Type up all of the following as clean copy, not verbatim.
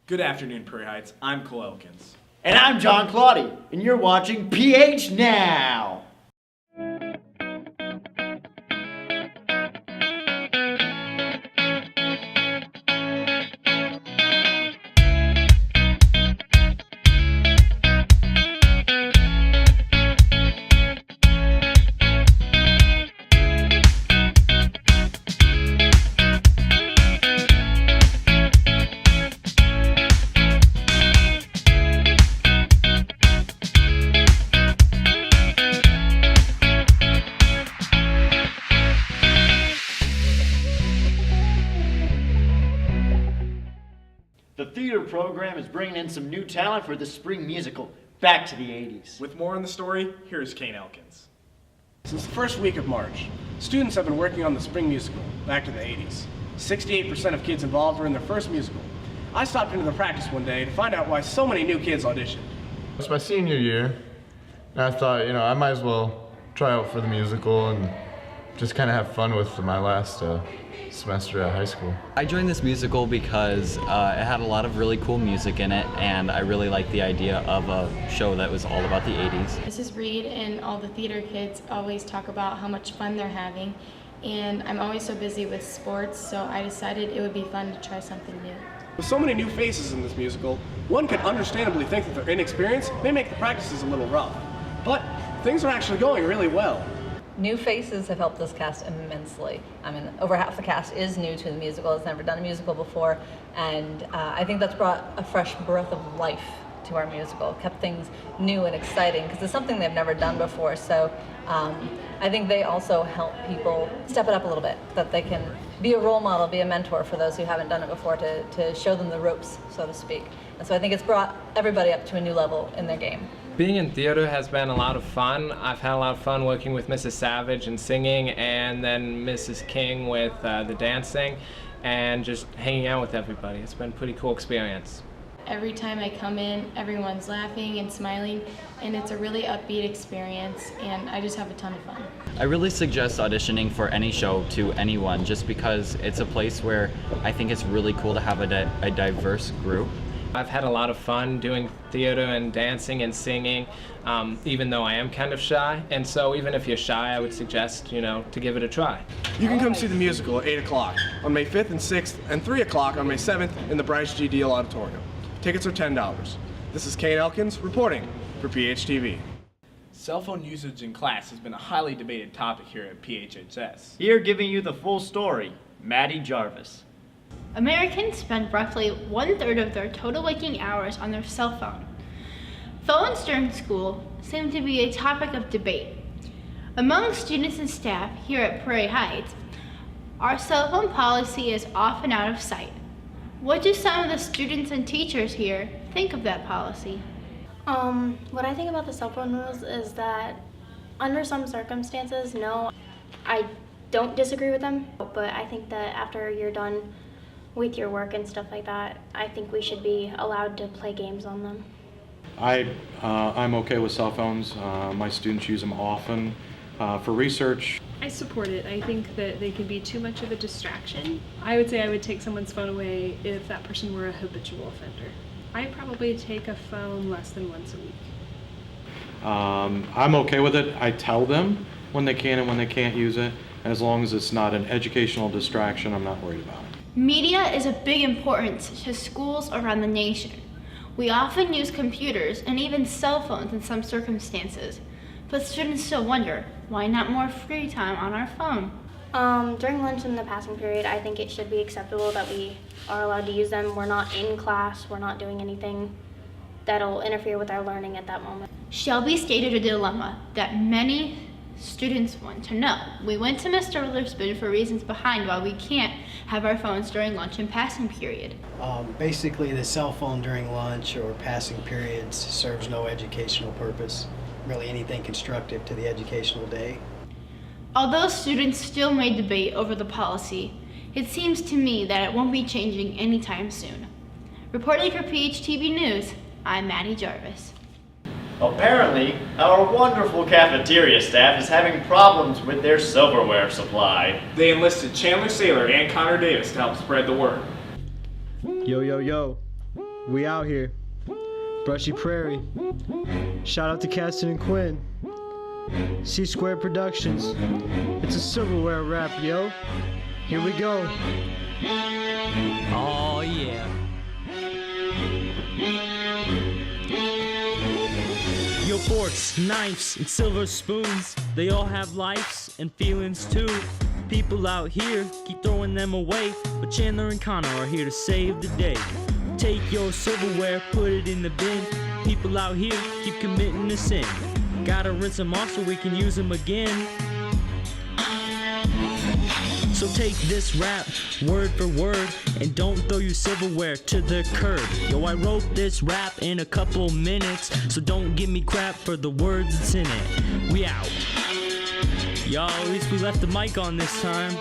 Good afternoon, Prairie Heights. I'm Kole. And I'm John Claudy, and you're watching PH Now! The theater program is bringing in some new talent for the spring musical, Back to the 80s. With more on the story, here's Kane Elkins. Since the first week of March, students have been working on the spring musical, Back to the 80s. 68% of kids involved were in their first musical. I stopped into the practice one day to find out why so many new kids auditioned. It's my senior year, and I thought, I might as well try out for the musical and just kind of have fun with my last semester at high school. I joined this musical because it had a lot of really cool music in it, and I really liked the idea of a show that was all about the 80s. Mrs. Reed and all the theater kids always talk about how much fun they're having, and I'm always so busy with sports, so I decided it would be fun to try something new. With so many new faces in this musical, one could understandably think that their inexperience may make the practices a little rough. But things are actually going really well. New faces have helped this cast immensely. I mean, over half the cast is new to the musical, has never done a musical before, and I think that's brought a fresh breath of life to our musical, kept things new and exciting, because it's something they've never done before, so I think they also help people step it up a little bit, that they can be a role model, be a mentor for those who haven't done it before, to show them the ropes, so to speak. And so I think it's brought everybody up to a new level in their game. Being in theater has been a lot of fun. I've had a lot of fun working with Mrs. Savage and singing, and then Mrs. King with the dancing, and just hanging out with everybody. It's been a pretty cool experience. Every time I come in, everyone's laughing and smiling, and it's a really upbeat experience, and I just have a ton of fun. I really suggest auditioning for any show to anyone, just because it's a place where I think it's really cool to have a diverse group. I've had a lot of fun doing theater and dancing and singing, even though I am kind of shy. And so even if you're shy, I would suggest, to give it a try. You can come see the musical at 8 o'clock on May 5th and 6th, and 3 o'clock on May 7th in the Bryce G. Deal Auditorium. Tickets are $10. This is Kane Elkins reporting for PHTV. Cell phone usage in class has been a highly debated topic here at PHHS. Here giving you the full story, Maddie Jarvis. Americans spend roughly 1/3 of their total waking hours on their cell phone. Phones during school seem to be a topic of debate. Among students and staff here at Prairie Heights, our cell phone policy is often out of sight. What do some of the students and teachers here think of that policy? What I think about the cell phone rules is that under some circumstances, no, I don't disagree with them, but I think that after you're done with your work and stuff like that, I think we should be allowed to play games on them. I'm okay with cell phones. My students use them often for research. I support it. I think that they can be too much of a distraction. I would say I would take someone's phone away if that person were a habitual offender. I probably take a phone less than once a week. I'm okay with it. I tell them when they can and when they can't use it. And as long as it's not an educational distraction, I'm not worried about it. Media is of big importance to schools around the nation. We often use computers and even cell phones in some circumstances, but students still wonder, why not more free time on our phone? During lunch in the passing period, I think it should be acceptable that we are allowed to use them. We're not in class, we're not doing anything that'll interfere with our learning at that moment. Shelby stated a dilemma that many students want to know. We went to Mr. Witherspoon for reasons behind why we can't have our phones during lunch and passing period. Basically, the cell phone during lunch or passing periods serves no educational purpose, really anything constructive to the educational day. Although students still may debate over the policy, it seems to me that it won't be changing anytime soon. Reporting for PHTV News, I'm Maddie Jarvis. Apparently, our wonderful cafeteria staff is having problems with their silverware supply. They enlisted Chandler Saylor and Connor Davis to help spread the word. Yo, yo, yo. We out here. Brushy Prairie. Shout out to Caston and Quinn. C Square Productions. It's a silverware rap, yo. Here we go. Oh yeah. Your forks, knives, and silver spoons, they all have lives and feelings too. People out here keep throwing them away, but Chandler and Connor are here to save the day. Take your silverware, put it in the bin. People out here keep committing a sin. Gotta rinse them off so we can use them again. So take this rap word for word and don't throw your silverware to the curb. Yo, I wrote this rap in a couple minutes, so don't give me crap for the words that's in it. We out. Y'all, at least we left the mic on this time.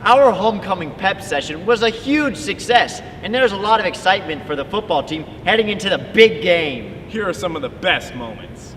Our homecoming pep session was a huge success, and there's a lot of excitement for the football team heading into the big game. Here are some of the best moments.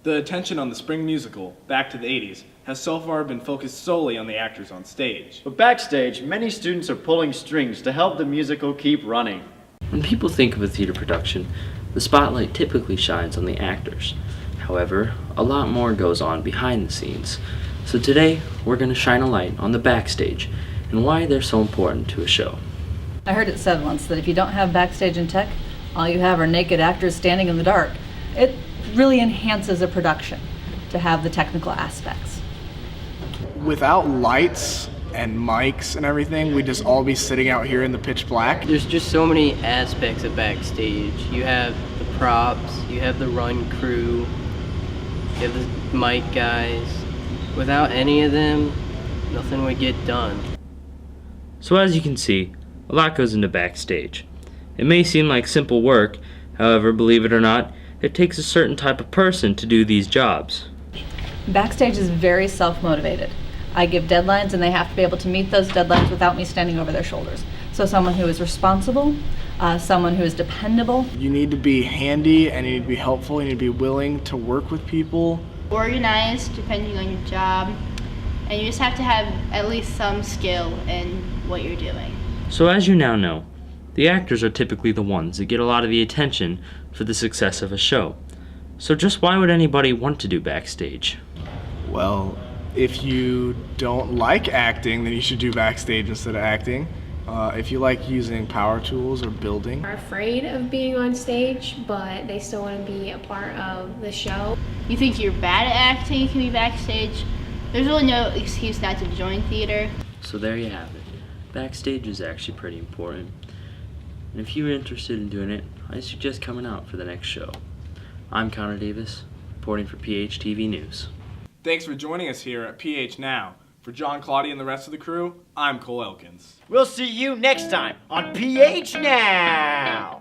The attention on the spring musical, Back to the 80s, has so far been focused solely on the actors on stage. But backstage, many students are pulling strings to help the musical keep running. When people think of a theater production, the spotlight typically shines on the actors. However, a lot more goes on behind the scenes. So today, we're going to shine a light on the backstage and why they're so important to a show. I heard it said once that if you don't have backstage and tech, all you have are naked actors standing in the dark. It really enhances a production to have the technical aspects. Without lights and mics and everything, we'd just all be sitting out here in the pitch black. There's just so many aspects of backstage. You have the props, you have the run crew, you have the mic guys. Without any of them, nothing would get done. So as you can see, a lot goes into backstage. It may seem like simple work, however, believe it or not, it takes a certain type of person to do these jobs. Backstage is very self-motivated. I give deadlines and they have to be able to meet those deadlines without me standing over their shoulders. So someone who is responsible, someone who is dependable. You need to be handy and you need to be helpful, you need to be willing to work with people. Organized, depending on your job, and you just have to have at least some skill in what you're doing. So as you now know, the actors are typically the ones that get a lot of the attention for the success of a show. So just why would anybody want to do backstage? Well, if you don't like acting, then you should do backstage instead of acting. If you like using power tools or building. Are afraid of being on stage, but they still want to be a part of the show. You think you're bad at acting, you can be backstage. There's really no excuse not to join theater. So there you have it. Backstage is actually pretty important. And if you're interested in doing it, I suggest coming out for the next show. I'm Connor Davis, reporting for PHTV News. Thanks for joining us here at PH Now. For John, Claudia, and the rest of the crew, I'm Kole Elkins. We'll see you next time on PH Now!